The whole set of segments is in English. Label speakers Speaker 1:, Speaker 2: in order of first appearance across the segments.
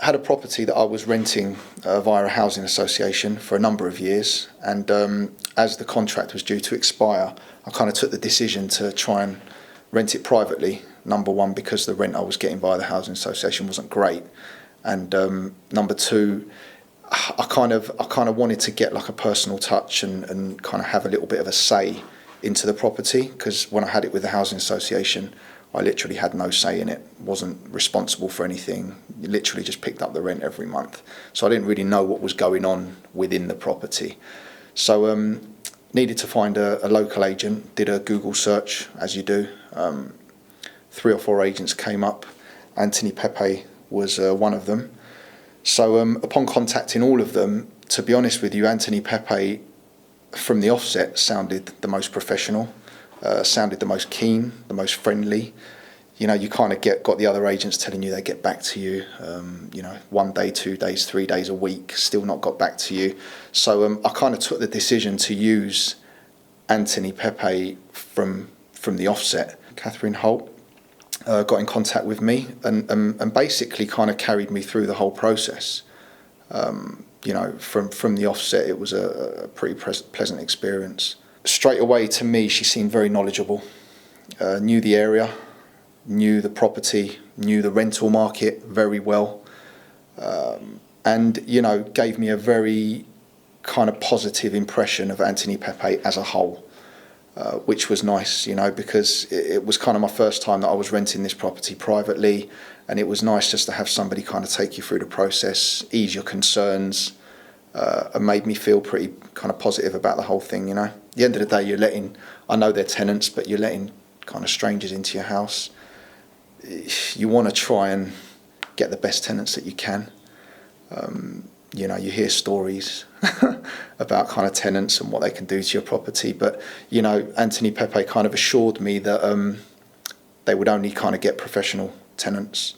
Speaker 1: had a property that I was renting via a housing association for a number of years, and as the contract was due to expire, I kind of took the decision to try and rent it privately. Number one, because the rent I was getting via the housing association wasn't great, and number two, I kind of wanted to get like a personal touch and kind of have a little bit of a say into the property, because when I had it with the housing association, I literally had no say in it, wasn't responsible for anything, literally just picked up the rent every month. So I didn't really know what was going on within the property. So needed to find a local agent, did a Google search, as you do. 3 or 4 agents came up. Anthony Pepe was one of them. So upon contacting all of them, to be honest with you, Anthony Pepe from the offset sounded the most professional. Sounded the most keen, the most friendly. You know, you kind of got the other agents telling you they get back to you, 1 day, 2 days, 3 days a week, still not got back to you. So I kind of took the decision to use Anthony Pepe from the offset. Catherine Holt got in contact with me and basically kind of carried me through the whole process. From the offset, it was a pretty pleasant experience. Straight away, to me, she seemed very knowledgeable, knew the area, knew the property, knew the rental market very well, and, gave me a very kind of positive impression of Anthony Pepe as a whole, which was nice, because it was kind of my first time that I was renting this property privately, and it was nice just to have somebody kind of take you through the process, ease your concerns, and made me feel pretty kind of positive about the whole thing, At the end of the day, I know they're tenants, but you're letting kind of strangers into your house. You want to try and get the best tenants that you can. You hear stories about kind of tenants and what they can do to your property, but, Anthony Pepe kind of assured me that they would only kind of get professional tenants.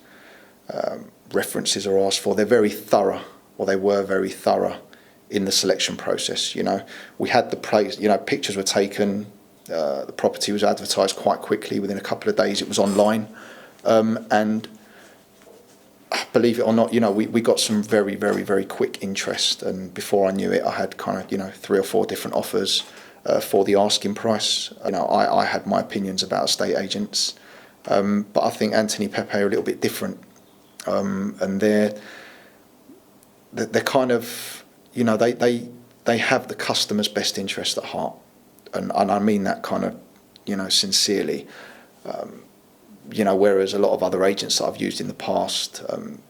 Speaker 1: References are asked for. They're very thorough, or they were very thorough in the selection process. We had the place, pictures were taken, the property was advertised quite quickly. Within a couple of days it was online, and believe it or not, we got some very, very, very quick interest, and before I knew it, I had kind of 3 or 4 different offers for the asking price. I had my opinions about estate agents, but I think Anthony Pepe are a little bit different, and they're kind of, they have the customer's best interest at heart, and I mean that kind of, sincerely. Whereas a lot of other agents that I've used in the past,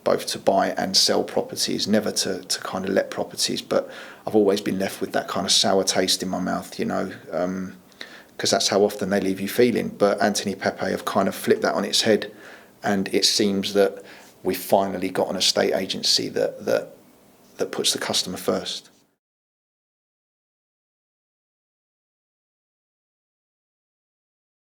Speaker 1: both to buy and sell properties, never to kind of let properties, but I've always been left with that kind of sour taste in my mouth, because that's how often they leave you feeling. But Anthony Pepe have kind of flipped that on its head, and it seems that we've finally got an estate agency that puts the customer first.